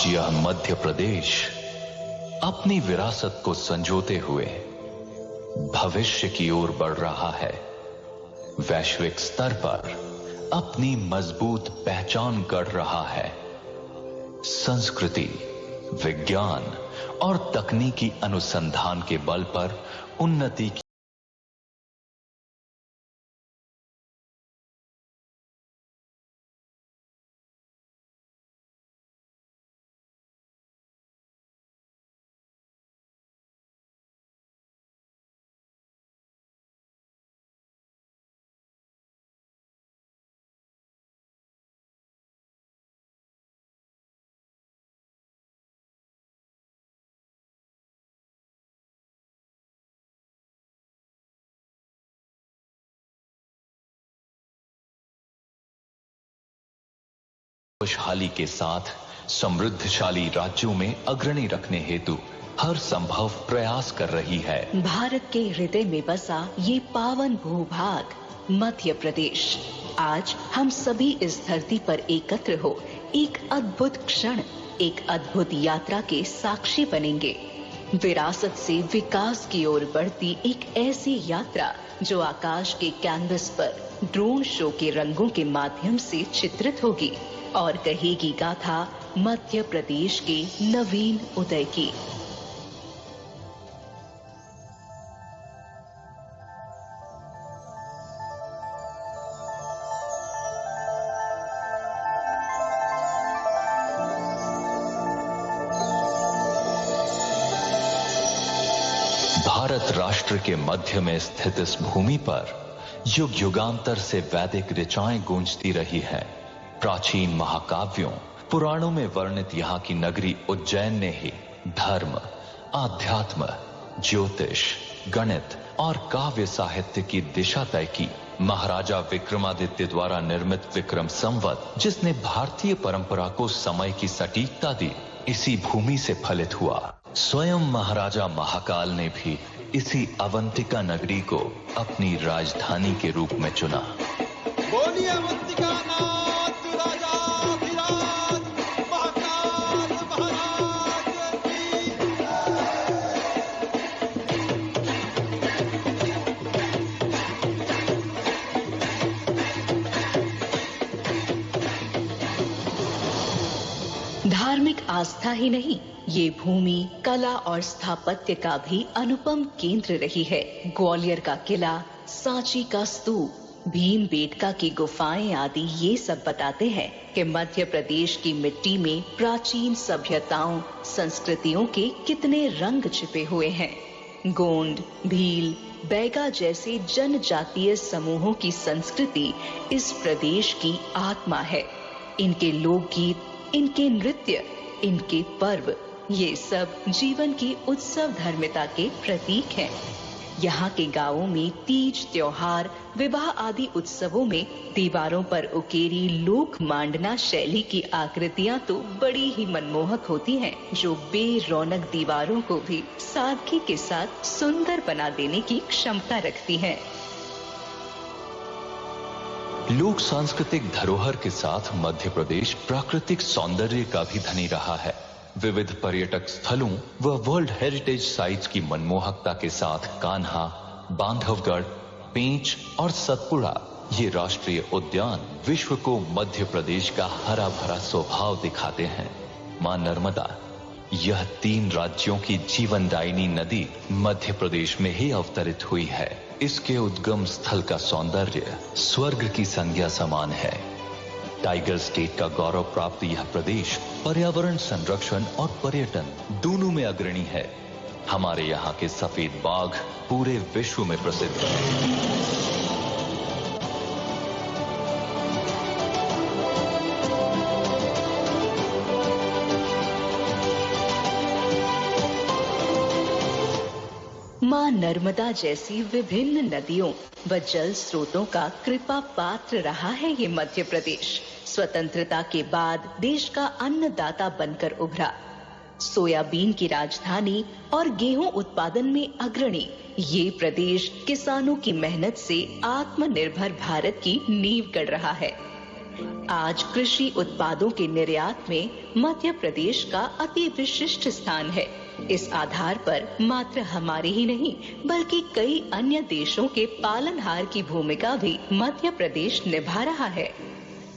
आज यह मध्य प्रदेश अपनी विरासत को संजोते हुए भविष्य की ओर बढ़ रहा है। वैश्विक स्तर पर अपनी मजबूत पहचान गढ़ रहा है। संस्कृति, विज्ञान और तकनीकी अनुसंधान के बल पर उन्नति की खुशहाली के साथ समृद्धशाली राज्यों में अग्रणी रखने हेतु हर संभव प्रयास कर रही है। भारत के हृदय में बसा ये पावन भूभाग मध्य प्रदेश, आज हम सभी इस धरती पर एकत्र हो एक अद्भुत क्षण, एक अद्भुत यात्रा के साक्षी बनेंगे। विरासत से विकास की ओर बढ़ती एक ऐसी यात्रा जो आकाश के कैनवस पर ड्रोन शो के रंगों के माध्यम से चित्रित होगी और कहेगी गाथा मध्य प्रदेश के नवीन उदय की। भारत राष्ट्र के मध्य में स्थित इस भूमि पर युग युगांतर से वैदिक ऋचाएं गूंजती रही है। प्राचीन महाकाव्यों, पुराणों में वर्णित यहाँ की नगरी उज्जैन ने ही धर्म, आध्यात्म, ज्योतिष, गणित और काव्य साहित्य की दिशा तय की। महाराजा विक्रमादित्य द्वारा निर्मित विक्रम संवत, जिसने भारतीय परंपरा को समय की सटीकता दी, इसी भूमि से फलित हुआ। स्वयं महाराजा महाकाल ने भी इसी अवंतिका नगरी को अपनी राजधानी के रूप में चुना। बोलिए अवंतिका नाथ राजाधिराज महाकाल महाराज की। धार्मिक आस्था ही नहीं, ये भूमि कला और स्थापत्य का भी अनुपम केंद्र रही है। ग्वालियर का किला, सांची का स्तूप, भीमबेटका की गुफाएं आदि ये सब बताते हैं कि मध्य प्रदेश की मिट्टी में प्राचीन सभ्यताओं, संस्कृतियों के कितने रंग छिपे हुए हैं। गोंड, भील, बैगा जैसे जनजातीय समूहों की संस्कृति इस प्रदेश की आत्मा है। इनके लोकगीत, इनके नृत्य, इनके पर्व, ये सब जीवन की उत्सव धर्मिता के प्रतीक हैं। यहाँ के गांवों में तीज, त्योहार, विवाह आदि उत्सवों में दीवारों पर उकेरी लोक मांडना शैली की आकृतियां तो बड़ी ही मनमोहक होती हैं, जो बेरौनक दीवारों को भी सादगी के साथ सुंदर बना देने की क्षमता रखती हैं। लोक सांस्कृतिक धरोहर के साथ मध्य प्रदेश प्राकृतिक सौंदर्य का भी धनी रहा है। विविध पर्यटक स्थलों व वर्ल्ड हेरिटेज साइट्स की मनमोहकता के साथ कान्हा, बांधवगढ़, पेंच और सतपुड़ा, ये राष्ट्रीय उद्यान विश्व को मध्य प्रदेश का हरा भरा स्वभाव दिखाते हैं। मां नर्मदा, यह 3 राज्यों की जीवनदायिनी नदी मध्य प्रदेश में ही अवतरित हुई है। इसके उद्गम स्थल का सौंदर्य स्वर्ग की संज्ञा समान है। टाइगर स्टेट का गौरव प्राप्त यह प्रदेश पर्यावरण संरक्षण और पर्यटन दोनों में अग्रणी है। हमारे यहाँ के सफेद बाघ पूरे विश्व में प्रसिद्ध हैं। मां नर्मदा जैसी विभिन्न नदियों व जल स्रोतों का कृपा पात्र रहा है ये मध्य प्रदेश। स्वतंत्रता के बाद देश का अन्नदाता बनकर उभरा। सोयाबीन की राजधानी और गेहूं उत्पादन में अग्रणी ये प्रदेश किसानों की मेहनत से आत्मनिर्भर भारत की नींव गढ़ रहा है। आज कृषि उत्पादों के निर्यात में मध्य प्रदेश का अति विशिष्ट स्थान है। इस आधार पर मात्र हमारे ही नहीं बल्कि कई अन्य देशों के पालनहार की भूमिका भी मध्य प्रदेश निभा रहा है।